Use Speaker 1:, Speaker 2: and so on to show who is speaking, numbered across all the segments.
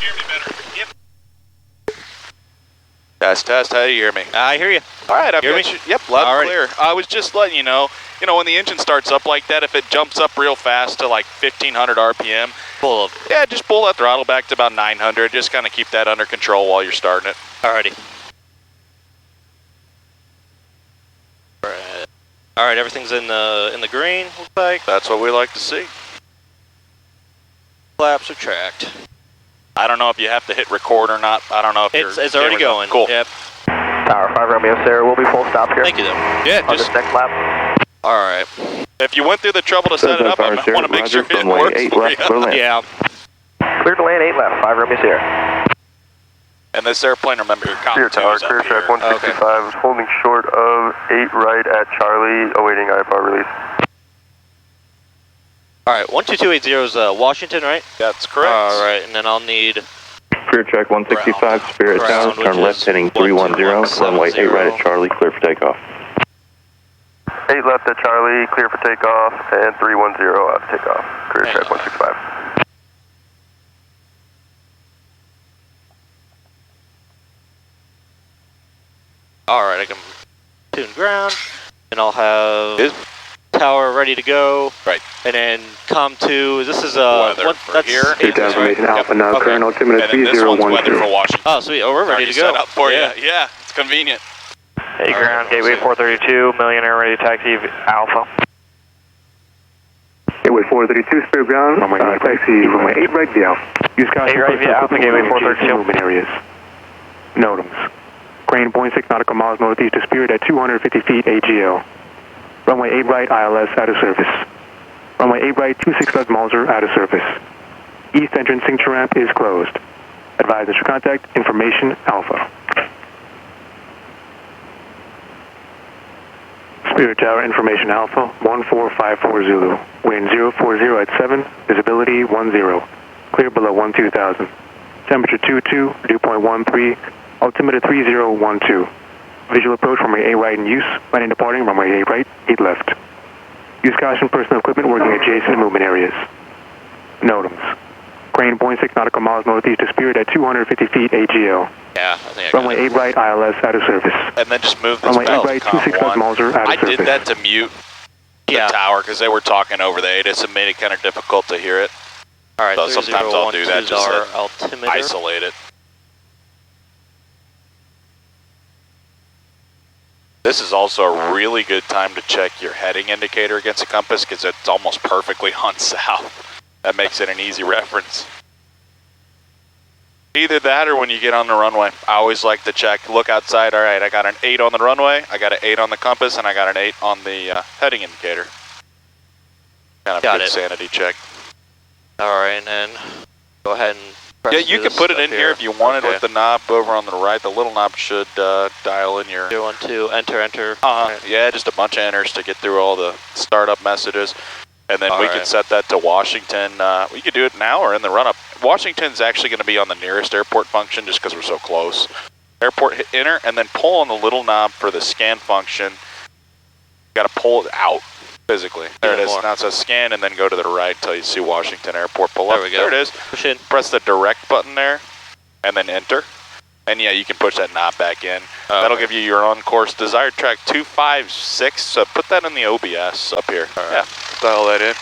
Speaker 1: hear me better? Yep.
Speaker 2: Test, how do you hear me?
Speaker 1: I hear you.
Speaker 2: All right, I've
Speaker 1: Hear
Speaker 2: got
Speaker 1: me?
Speaker 2: you. Yep, loud and
Speaker 1: Alrighty.
Speaker 2: clear. I was just letting you know, when the engine starts up like that, if it jumps up real fast to like 1,500 RPM, yeah, just pull that throttle back to about 900. Just kind of keep that under control while you're starting it.
Speaker 1: Alrighty. All right, everything's in the green, looks like.
Speaker 2: That's what we like to see.
Speaker 1: Flaps are tracked.
Speaker 2: I don't know if you have to hit record or not. I don't know if
Speaker 1: It's already going.
Speaker 2: Cool.
Speaker 1: Yep.
Speaker 3: Tower 5 Romeo Sarah, we'll be full stop here.
Speaker 1: Thank you, though.
Speaker 2: Yeah,
Speaker 3: On
Speaker 2: just,
Speaker 3: this next lap.
Speaker 2: all right. If you went through the trouble to set it up, I want to make sure it works for you.
Speaker 1: Yeah.
Speaker 3: Clear to land 8 left, 5 Romeo Sierra.
Speaker 2: And this airplane, remember, your
Speaker 4: Clear tower, clear track 165, is holding short of 8 right at Charlie, awaiting IFR release.
Speaker 1: All right, 12280 is Washington, right?
Speaker 2: That's correct.
Speaker 1: All right, and then I'll need
Speaker 4: Clear track 165, Spirit Tower, turn left heading 310, runway 8 right at Charlie, clear for takeoff. 8 left at Charlie, clear for takeoff, and 310 out takeoff. Clear track 165.
Speaker 1: All right, I can tune ground, and I'll have tower ready to go.
Speaker 2: Right.
Speaker 1: And then COM 2, this is
Speaker 2: weather for here.
Speaker 4: Information Alpha now,
Speaker 1: Okay.
Speaker 4: current altimeter
Speaker 2: And then this one's weather
Speaker 4: 3012.
Speaker 2: for Washington.
Speaker 1: Oh, sweet. Oh, we're ready to go.
Speaker 2: Set up for you. Yeah, it's convenient.
Speaker 3: Hey, ground, gateway 432, Millionaire ready to taxi Alpha.
Speaker 4: Gateway 432, Spirit ground, taxi runway 8 right via Alpha. Use caution
Speaker 3: 8 right via Alpha, gateway 432.
Speaker 4: movement areas. NOTAMs. Crane 0.6 nautical miles northeast of Spirit at 250 feet AGL. Runway 8 right ILS out of service. Runway 8 right 26 left Mauser out of service. East entrance signature ramp is closed. Advise Mr. Contact, information Alpha. Spirit Tower, information Alpha, 1454 Zulu. Wind 040 at 7, visibility 10. Clear below 12,000. Temperature 22, dew point 13, altimeter 3012. Visual approach, runway 8 right in use, landing departing, runway 8 right, 8 left. Use caution, personal equipment working adjacent movement areas. NOTAMs. Crane 0.6 nautical miles northeast of Spirit at 250 feet AGL.
Speaker 1: Yeah, I think I got
Speaker 4: Runway
Speaker 1: it.
Speaker 4: 8 right ILS out of service.
Speaker 2: And then just move this
Speaker 4: Runway 8
Speaker 2: belt
Speaker 4: right
Speaker 2: to COM
Speaker 4: 26 left
Speaker 2: 1.
Speaker 4: Mauser out of
Speaker 2: I
Speaker 4: service.
Speaker 2: did that to mute the tower because they were talking over the ATIS and made it kind of difficult to hear it.
Speaker 1: All right,
Speaker 2: So sometimes I'll do that just
Speaker 1: our
Speaker 2: to
Speaker 1: altimeter.
Speaker 2: isolate it. This is also a really good time to check your heading indicator against the compass because it's almost perfectly on south. That makes it an easy reference. Either that or when you get on the runway. I always like to check, look outside. All right, I got an 8 on the runway, I got an 8 on the compass, and I got an 8 on the heading indicator. Kind of
Speaker 1: Got
Speaker 2: good
Speaker 1: it.
Speaker 2: sanity check.
Speaker 1: All right, and then go ahead and press
Speaker 2: Yeah, you can
Speaker 1: this
Speaker 2: put it
Speaker 1: up
Speaker 2: in here if you wanted with the knob over on the right. The little knob should dial in your...
Speaker 1: 012, enter.
Speaker 2: Yeah, just a bunch of enters to get through all the startup messages. And then we can set that to Washington. We could do it now or in the run-up. Washington's actually going to be on the nearest airport function just because we're so close. Airport, hit enter, and then pull on the little knob for the scan function. Got to pull it out physically. There it is. Now it says scan, and then go to the right until you see Washington Airport. Pull up.
Speaker 1: There we go.
Speaker 2: There it is.
Speaker 1: Push in.
Speaker 2: Press the direct button there, and then enter. And yeah, you can push that knob back in. That'll give you your on-course desired track 256. So put that in the OBS up here. All right. Yeah, dial that in.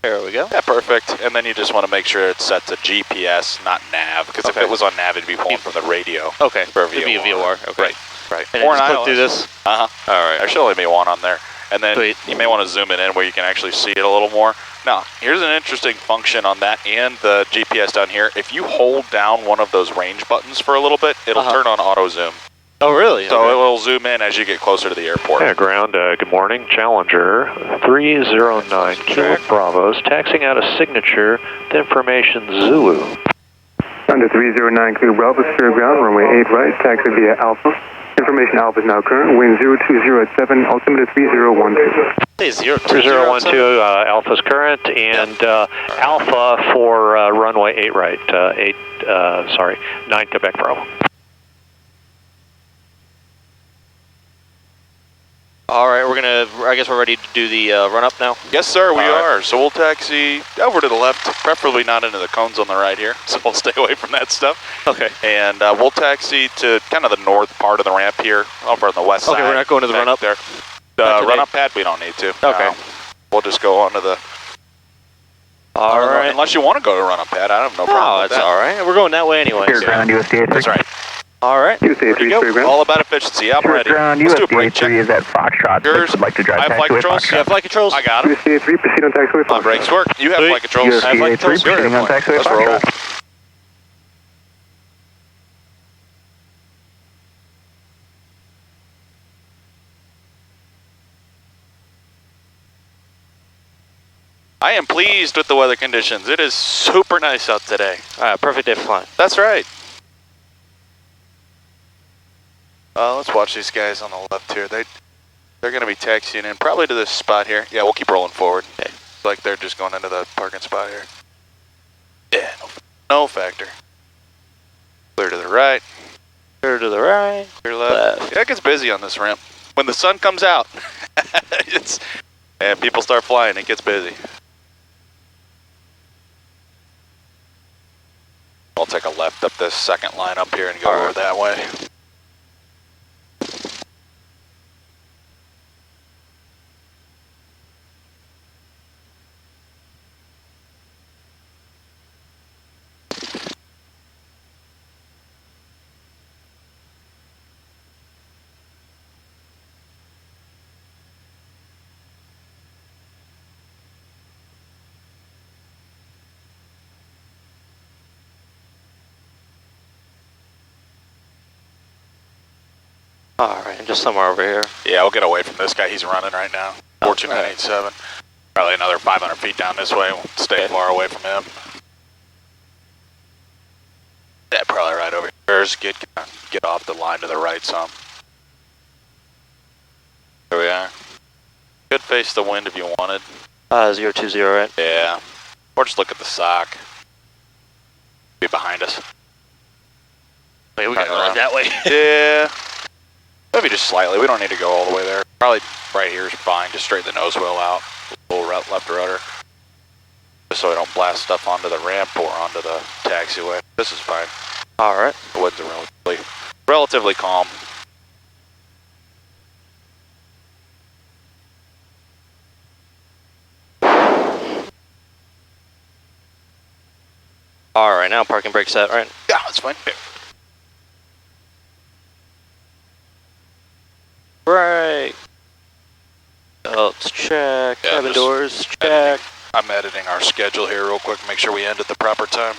Speaker 1: There we go.
Speaker 2: Yeah, perfect. And then you just want to make sure it's set to GPS, not nav, because if it was on nav, it'd be pulling from the radio.
Speaker 1: Okay.
Speaker 2: For
Speaker 1: It'd be a VOR. Okay.
Speaker 2: Right.
Speaker 1: And
Speaker 2: Or
Speaker 1: then
Speaker 2: an
Speaker 1: just click
Speaker 2: ILS.
Speaker 1: through this.
Speaker 2: All right. There should only be one on there. And then
Speaker 1: Sweet.
Speaker 2: you may want to zoom it in where you can actually see it a little more. Now, here's an interesting function on that and the GPS down here. If you hold down one of those range buttons for a little bit, it'll turn on auto zoom.
Speaker 1: Oh, really?
Speaker 2: So it will zoom in as you get closer to the airport.
Speaker 5: Yeah, ground, good morning. Challenger 309 Kilo Bravos, taxiing out a signature to information Zulu.
Speaker 4: Under 309 Kilo Bravo, Spirit ground, runway 8 right, taxi via Alpha. Information Alpha is now current, wind 020 at 7, altimeter 3012.
Speaker 1: Hey,
Speaker 5: 3012 Alpha's current, and Alpha for runway 8 right, 9 Quebec Bravo.
Speaker 1: All right, I guess we're ready to do the run up now?
Speaker 2: Yes, sir, we
Speaker 1: All right.
Speaker 2: are. So we'll taxi over to the left, preferably not into the cones on the right here. So we'll stay away from that stuff.
Speaker 1: Okay.
Speaker 2: And we'll taxi to kind of the north part of the ramp here, over on the west side.
Speaker 1: Okay, we're not going to the run up
Speaker 2: there. The run up pad, we don't need to.
Speaker 1: Okay.
Speaker 2: We'll just go on to the.
Speaker 1: All right.
Speaker 2: Unless you want to go to run up pad, I have no problem.
Speaker 1: Oh,
Speaker 2: with
Speaker 1: that's
Speaker 2: that.
Speaker 1: all right. We're going that way anyway.
Speaker 4: Clear ground, USDA 3.
Speaker 2: That's right.
Speaker 1: All right.
Speaker 4: USDA 3, clear ground.
Speaker 2: All about efficiency. I'm
Speaker 4: Clear
Speaker 2: ready.
Speaker 4: ground,
Speaker 2: Let's do a
Speaker 4: USDA
Speaker 2: brake
Speaker 4: 3
Speaker 2: check.
Speaker 4: is at Foxtrot.
Speaker 2: Yours.
Speaker 4: Would like to drive
Speaker 2: I have flight
Speaker 4: taxiway
Speaker 2: controls.
Speaker 4: Foxtrot.
Speaker 1: You have flight controls?
Speaker 2: I got them.
Speaker 4: USDA 3, proceed on taxiway
Speaker 2: My
Speaker 4: Foxtrot.
Speaker 2: brakes work. You have
Speaker 1: Sweet.
Speaker 2: flight controls.
Speaker 1: I have flight
Speaker 4: USDA 3,
Speaker 1: controls.
Speaker 4: proceeding on taxiway
Speaker 2: Let's roll.
Speaker 4: Foxtrot.
Speaker 2: I am pleased with the weather conditions. It is super nice out today.
Speaker 1: All right, perfect day for flying.
Speaker 2: That's right. Let's watch these guys on the left here. They're going to be taxiing in probably to this spot here. Yeah, we'll keep rolling forward. Okay. Like they're just going into the parking spot here. Yeah, no factor. Clear to the right.
Speaker 1: Clear to the right.
Speaker 2: Clear left. Yeah, it gets busy on this ramp. When the sun comes out, and people start flying, it gets busy. I'll take a left up this second line up here and go over that way.
Speaker 1: All right, just somewhere over here.
Speaker 2: Yeah, we'll get away from this guy. He's running right now. 14987. Probably another 500 feet down this way. We'll stay far away from him. Yeah, probably right over here. Just get off the line to the right some. There we are. Could face the wind if you wanted.
Speaker 1: 020, right?
Speaker 2: Yeah. Or just look at the sock. Be behind us.
Speaker 1: Wait, we gotta go like that way.
Speaker 2: Yeah. Maybe just slightly. We don't need to go all the way there. Probably right here is fine. Just straighten the nose wheel out. Little left rudder. Just so we don't blast stuff onto the ramp or onto the taxiway. This is fine.
Speaker 1: All right.
Speaker 2: The winds are relatively calm.
Speaker 1: All right, now parking brake set, right?
Speaker 2: Yeah, that's fine.
Speaker 1: Right. Belts check.
Speaker 2: Yeah,
Speaker 1: Cabin
Speaker 2: just
Speaker 1: doors check.
Speaker 2: I'm editing our schedule here real quick. Make sure we end at the proper time.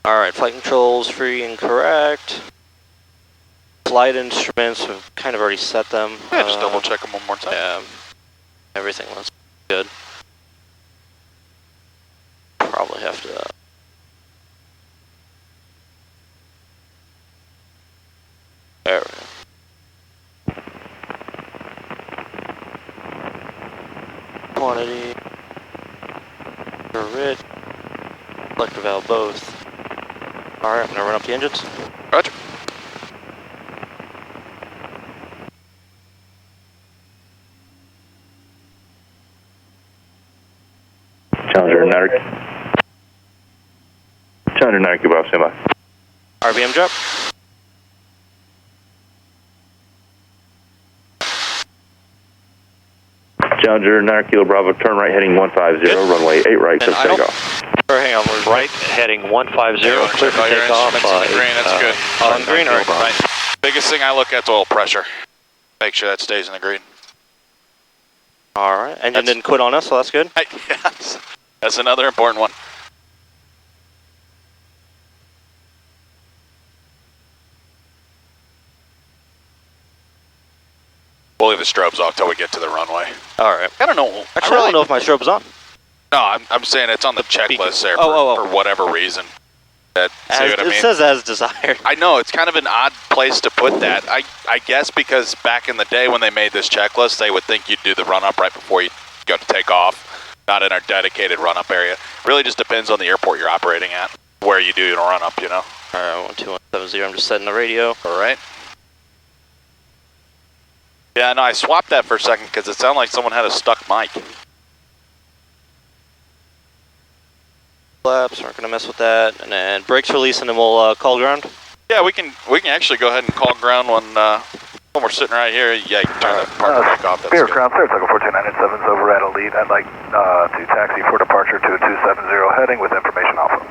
Speaker 1: All right, flight controls free and correct. Flight instruments, we've kind of already set them.
Speaker 2: Yeah, just double check them one more time.
Speaker 1: Yeah, everything looks good. Probably have to. There we go. Quantity. Grid. Electric valve both. Alright, I'm gonna run up the engines.
Speaker 2: Roger.
Speaker 4: Challenger 9, Cuba, stand by.
Speaker 1: RBM drop.
Speaker 4: Challenger 9 Kilo Bravo, turn right heading 150, runway 8 right,
Speaker 1: And
Speaker 4: to takeoff.
Speaker 1: Or hang on, we're
Speaker 5: Right heading 150, clear for takeoff.
Speaker 2: Green, that's good.
Speaker 1: on green, alright.
Speaker 2: Right. Biggest thing I look at is oil pressure. Make sure that stays in the green.
Speaker 1: Alright, engine didn't quit on us, so that's good.
Speaker 2: Yes. That's another important one. We'll leave the strobes off till we get to the runway.
Speaker 1: Alright.
Speaker 2: I don't know.
Speaker 1: Actually, I don't know if my strobe's on.
Speaker 2: No, I'm saying it's on the checklist there
Speaker 1: Oh.
Speaker 2: for whatever reason. See what I mean?
Speaker 1: It says as desired.
Speaker 2: I know, it's kind of an odd place to put that. I guess because back in the day when they made this checklist, they would think you'd do the run-up right before you go to take off, not in our dedicated run-up area. Really just depends on the airport you're operating at. where you do a run up, you know.
Speaker 1: Alright, 12170, I'm just setting the radio.
Speaker 2: Alright. Yeah, no, I swapped that for a second because it sounded like someone had a stuck mic.
Speaker 1: Flaps, aren't gonna mess with that. And then brakes release and then we'll call ground.
Speaker 2: Yeah, we can actually go ahead and call ground when we're sitting right here. Yeah, you can turn the partner back off. That's
Speaker 6: Spirit
Speaker 2: good.
Speaker 6: ground, Saratoga 14987's over at Elite. I'd like to taxi for departure to 270 heading with information alpha.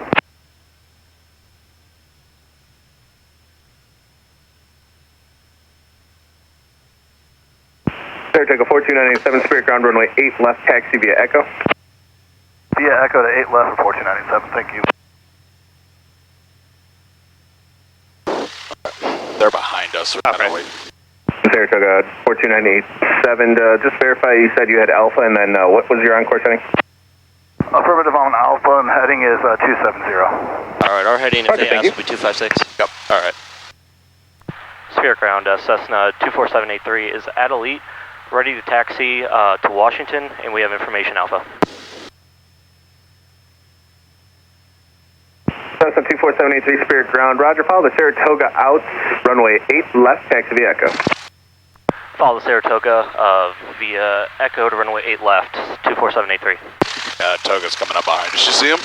Speaker 4: Saratoga 14987, Spirit ground, runway 8 left, taxi via Echo.
Speaker 6: Via Echo to 8 left for 14987, thank you.
Speaker 2: They're behind us.
Speaker 1: Okay.
Speaker 4: Saratoga 14987, just verify you said you had Alpha, and then what was your on-course heading?
Speaker 6: Affirmative on Alpha, and heading is 270.
Speaker 1: Alright, our heading, if they ask, will be 256.
Speaker 2: Yep.
Speaker 1: Alright.
Speaker 7: Spirit ground, Cessna 24783 is at Elite, ready to taxi to Washington, and we have information alpha.
Speaker 4: Cessna 24783, Spirit ground, roger, follow the Saratoga out, runway 8 left, taxi via Echo.
Speaker 7: Follow the Saratoga via Echo to runway 8 left, 24783.
Speaker 2: Toga's coming up behind us. You see him?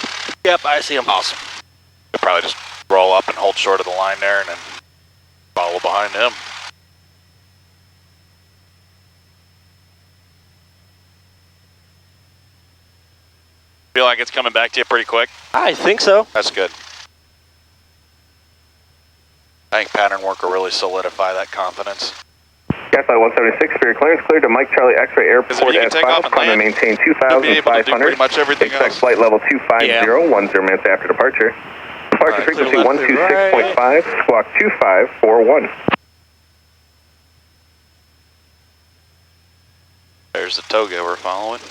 Speaker 1: Yep, I see him.
Speaker 2: Awesome. You'll probably just roll up and hold short of the line there and then follow behind him. Feel like it's coming back to you pretty quick?
Speaker 1: I think so.
Speaker 2: That's good. I think pattern work will really solidify that confidence.
Speaker 4: Gaslight 176, Spirit clearance cleared to Mike Charlie X-ray Airport
Speaker 2: you can
Speaker 4: as
Speaker 2: take off
Speaker 4: filed.
Speaker 2: and
Speaker 4: Climb and
Speaker 2: land,
Speaker 4: maintain
Speaker 2: you'll be able to do
Speaker 4: 2,500.
Speaker 2: pretty much everything
Speaker 4: Expect
Speaker 2: else.
Speaker 4: flight level 250,
Speaker 1: Yeah.
Speaker 4: 10 minutes after departure. Departure
Speaker 1: Alright,
Speaker 4: frequency
Speaker 1: clear left, clear
Speaker 4: 126.5, squawk 2541.
Speaker 2: There's the Toga we're following.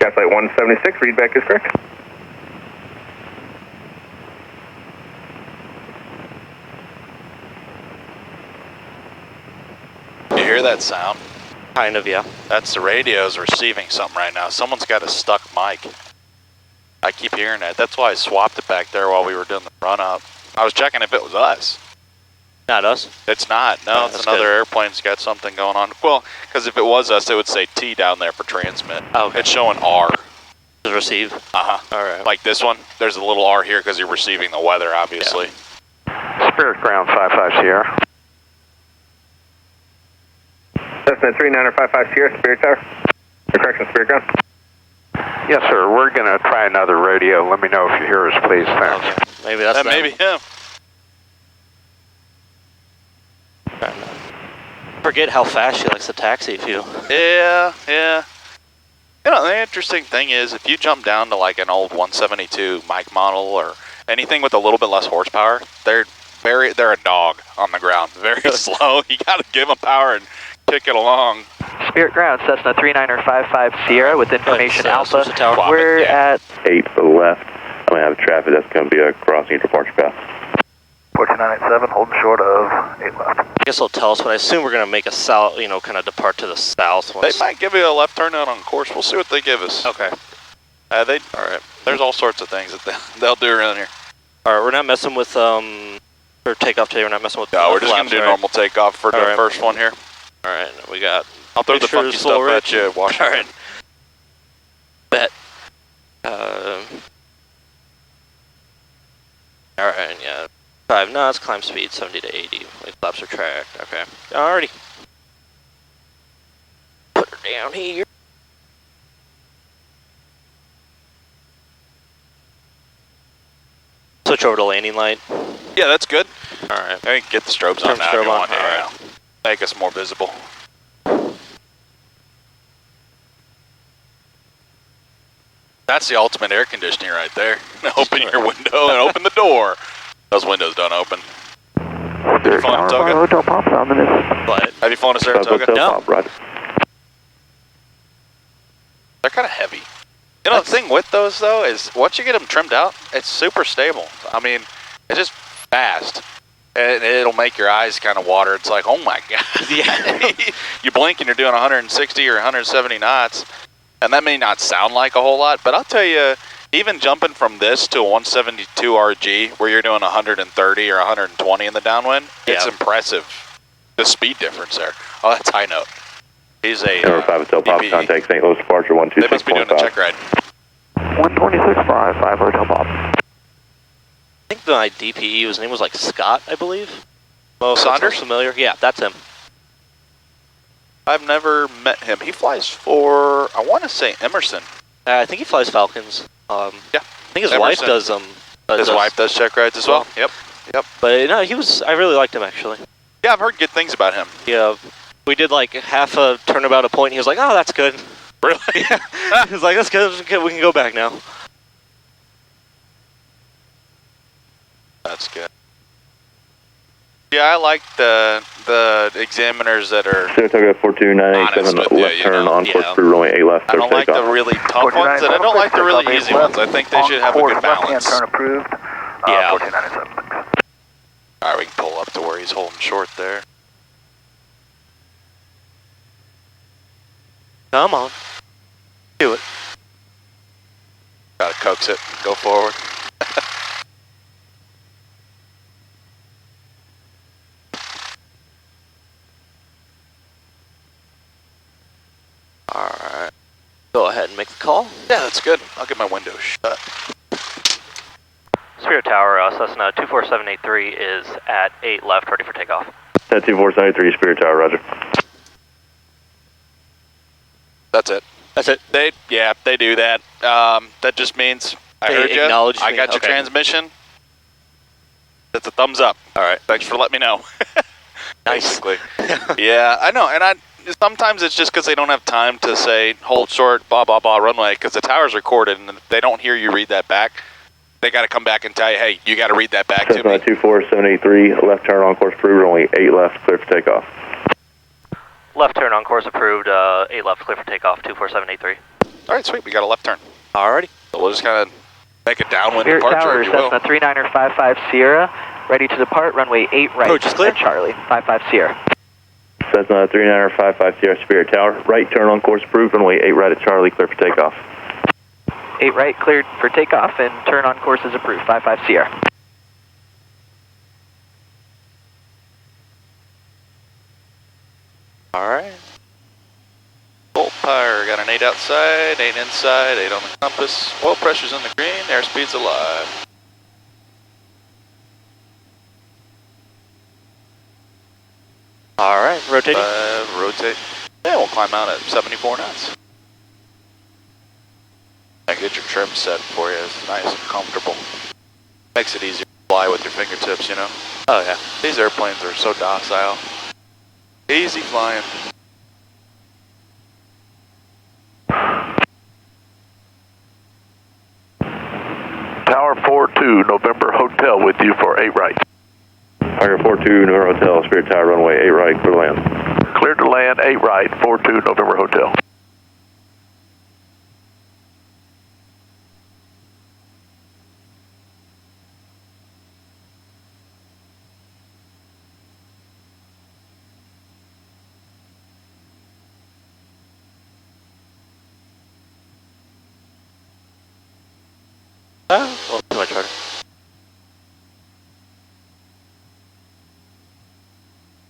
Speaker 4: Gaslight 176, readback is correct.
Speaker 2: You hear that sound?
Speaker 1: Kind of, yeah.
Speaker 2: That's the radios receiving something right now. Someone's got a stuck mic. I keep hearing that. That's why I swapped it back there while we were doing the run up. I was checking if it was us.
Speaker 1: Not us.
Speaker 2: It's not. No,
Speaker 1: Oh,
Speaker 2: it's
Speaker 1: that's
Speaker 2: another
Speaker 1: good.
Speaker 2: airplane's got something going on. Well, because if it was us, it would say T down there for transmit.
Speaker 1: Oh, okay.
Speaker 2: It's showing R.
Speaker 1: Receive.
Speaker 2: Uh-huh.
Speaker 1: Alright.
Speaker 2: Like this one, there's a little R here because you're receiving the weather, obviously.
Speaker 5: Spirit ground 55 Sierra.
Speaker 4: Cessna 3955 Sierra, Spirit Tower. Correction, Spirit ground.
Speaker 5: Yes, sir. We're going to try another radio. Let me know if you hear us, please. Thanks.
Speaker 1: Okay. Maybe that's
Speaker 2: That may be him.
Speaker 1: Forget how fast she likes to taxi if you.
Speaker 2: Yeah, yeah. You know, the interesting thing is if you jump down to like an old 172 mic model or anything with a little bit less horsepower, they're a dog on the ground. Very slow. You got to give them power and kick it along.
Speaker 8: Spirit ground, Cessna 3955 Sierra with information Alpha.
Speaker 2: Swap
Speaker 8: We're
Speaker 2: it, yeah.
Speaker 8: at
Speaker 9: 8 to the left. I'm going to have traffic. That's going to be a crossing departure path.
Speaker 6: 14987, holding short of 8 left.
Speaker 1: I guess they'll tell us, but I assume we're going to make a south, you know, kind of depart to the south.
Speaker 2: They
Speaker 1: Once.
Speaker 2: might give you a left turn out on course. We'll see what they give us.
Speaker 1: Okay.
Speaker 2: All right. There's all sorts of things that they'll do around here.
Speaker 1: Alright, we're not messing with, for takeoff today, we're not messing with
Speaker 2: No, we're just going to do
Speaker 1: right?
Speaker 2: normal takeoff for the
Speaker 1: Alright.
Speaker 2: first one here.
Speaker 1: Alright, we got.
Speaker 2: I'll throw the
Speaker 1: Make sure
Speaker 2: funky
Speaker 1: it's a little
Speaker 2: stuff
Speaker 1: rich.
Speaker 2: at you, Washington.
Speaker 1: Alright. Bet. Alright, yeah. 5 knots, climb speed 70 to 80. Like flaps are tracked. Okay. Alrighty. Put her down here. Switch over to landing light.
Speaker 2: Yeah, that's good.
Speaker 1: Alright.
Speaker 2: I can get the strobes on
Speaker 1: Turn
Speaker 2: now if
Speaker 1: strobe
Speaker 2: you
Speaker 1: on.
Speaker 2: want. Yeah.
Speaker 1: Alright.
Speaker 2: Make us more visible. That's the ultimate air conditioning right there. Open your window and open the door. Those windows don't open. Have you flown a Toga?
Speaker 8: Don't pop ominous.
Speaker 1: But
Speaker 2: Have you flown a Saratoga?
Speaker 1: No.
Speaker 2: They're kind of heavy. You know, the thing with those, though, is once you get them trimmed out, it's super stable. I mean, it's just fast. And it'll make your eyes kind of water. It's like, oh my God.
Speaker 1: Yeah.
Speaker 2: You blink and you're doing 160 or 170 knots. And that may not sound like a whole lot, but I'll tell you, even jumping from this to a 172 RG, where you're doing 130 or 120 in the downwind, it's impressive. The speed difference there. Oh, that's high note. He's a
Speaker 9: Number 5 Hotel Pop, contact St. Louis departure 126.5.
Speaker 2: They must be doing a check ride.
Speaker 3: 126.5 Hotel Pop.
Speaker 1: I think my DPE, his name was like Scott, I believe.
Speaker 2: Oh, Saunders?
Speaker 1: Familiar? Yeah, that's him.
Speaker 2: I've never met him. He flies for, I want to say Emerson.
Speaker 1: I think he flies Falcons.
Speaker 2: Yeah.
Speaker 1: I think his wife does them.
Speaker 2: His wife does check rides as well? Yep.
Speaker 1: But no, I really liked him actually.
Speaker 2: Yeah, I've heard good things about him.
Speaker 1: Yeah, we did like half a turnabout a point and he was like, oh, that's good.
Speaker 2: Really?
Speaker 1: Yeah. He was like, that's good, we can go back now.
Speaker 2: That's good. Yeah, I like the examiners that are
Speaker 9: Saratoga 42987 left turn on course through runway 8 left.
Speaker 2: I don't like the really tough ones, and I don't like the really easy ones. I think they should have a good balance.
Speaker 6: Turn approved.
Speaker 2: Yeah.
Speaker 6: 1497.
Speaker 2: All right, we can pull up to where he's holding short there.
Speaker 1: Come on. Do it.
Speaker 2: Gotta coax it. Go forward.
Speaker 1: Alright. Go ahead and make the call.
Speaker 2: Yeah, that's good. I'll get my window shut.
Speaker 7: Spirit Tower, Cessna 24783 is at 8 left, ready for takeoff.
Speaker 9: That 2473 Spirit Tower, roger.
Speaker 2: That's it.
Speaker 1: That's it?
Speaker 2: They do that. That just means I heard you. I got your transmission. That's a thumbs up. All right. Thanks for letting me know.
Speaker 1: Nice.
Speaker 2: Basically. Yeah, I know. And sometimes it's just because they don't have time to say, hold short, blah, blah, blah, runway, because the tower's recorded and they don't hear you read that back. They got to come back and tell you, hey, you got to read that back to me.
Speaker 9: 24783, left turn on course approved, runway 8 left, clear for takeoff.
Speaker 7: Left turn on course approved, 8 left, clear for takeoff, 24783.
Speaker 2: All right, sweet. We got a left turn.
Speaker 1: Alrighty.
Speaker 2: So we'll just kind of make a downwind
Speaker 8: Spirit
Speaker 2: departure,
Speaker 8: Tower,
Speaker 2: if you will.
Speaker 8: Cessna 3955 Sierra, ready to depart, runway 8 right.
Speaker 1: Approach is clear.
Speaker 8: Charlie, 55 Sierra.
Speaker 9: Cessna 3955 Sierra Spirit Tower, right turn on course approved, runway 8 right at Charlie, clear for takeoff.
Speaker 8: 8 right, cleared for takeoff, and turn on course is approved, 55 Sierra.
Speaker 1: Alright.
Speaker 2: Bolt power, got an 8 outside, 8 inside, 8 on the compass. Oil pressure's in the green, airspeed's alive.
Speaker 1: Alright, rotating.
Speaker 2: Rotate. Yeah, we'll climb out at 74 knots. I get your trim set for you. It's nice and comfortable. Makes it easier to fly with your fingertips, you know?
Speaker 1: Oh, yeah.
Speaker 2: These airplanes are so docile. Easy flying.
Speaker 10: Tower 42, November Hotel with you for 8 right.
Speaker 9: Tiger 42, November Hotel, Spirit Tower, runway 8 right, clear to land.
Speaker 10: Clear to land, 8 right, 42, November Hotel.
Speaker 1: Well, too much harder.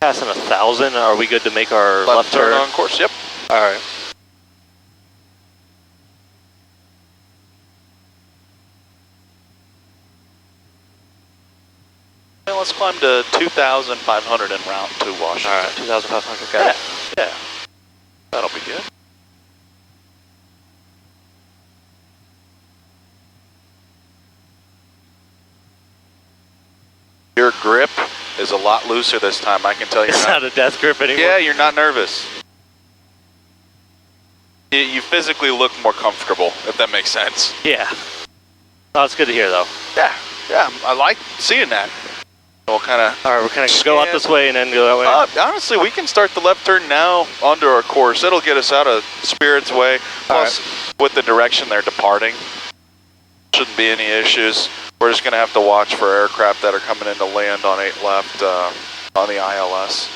Speaker 1: Passing 1,000, are we good to make our left turn?
Speaker 2: on course, yep.
Speaker 1: Alright.
Speaker 2: Well, let's climb to 2,500 en route to Washington.
Speaker 1: Alright, 2,500, got it.
Speaker 2: Yeah. That'll be good. Your grip is a lot looser this time, I can tell you.
Speaker 1: It's not a death grip anymore.
Speaker 2: Yeah, you're not nervous. You physically look more comfortable, if that makes sense.
Speaker 1: Yeah. Oh, it's good to hear, though.
Speaker 2: Yeah, I like seeing that. We'll kind of...
Speaker 1: Alright, we're going to go out this way and then go that way.
Speaker 2: Honestly, we can start the left turn now onto our course. It'll get us out of Spirit's way. Plus, with the direction they're departing, shouldn't be any issues. We're just going to have to watch for aircraft that are coming in to land on 8 left on the ILS.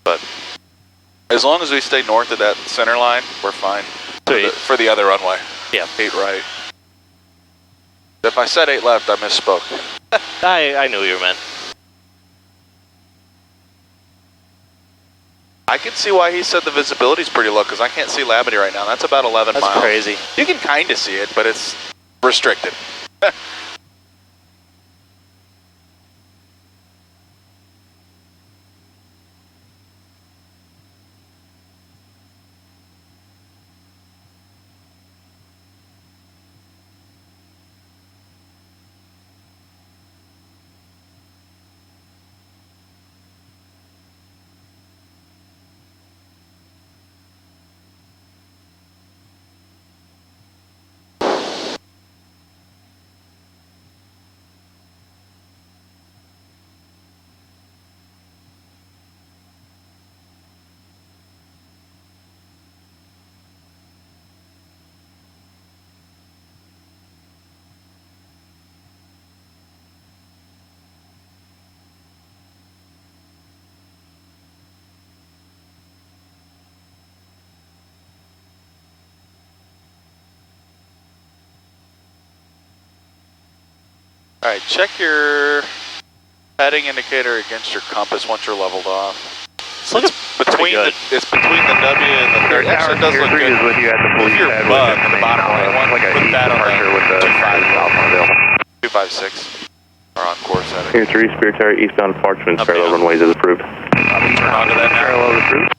Speaker 2: But as long as we stay north of that center line, we're fine. for the other runway.
Speaker 1: Yeah.
Speaker 2: 8 right. If I said 8 left, I misspoke.
Speaker 1: I knew you meant.
Speaker 2: I can see why he said the visibility's pretty low, because I can't see Labadee right now. That's about 11 miles.
Speaker 1: That's crazy.
Speaker 2: You can kind of see it, but it's restricted. All right, check your heading indicator against your compass once you're leveled off.
Speaker 1: It's between
Speaker 2: the W and the 30. Actually, it does look good.
Speaker 3: Is with you at the
Speaker 2: If you're bug, the bottom right one,
Speaker 3: like a
Speaker 2: put that on the 256. Or on course heading.
Speaker 9: Here 3, Spirit Tower, eastbound Parchment, parallel runways as approved.
Speaker 2: Turn onto that now.
Speaker 3: Parallel approved.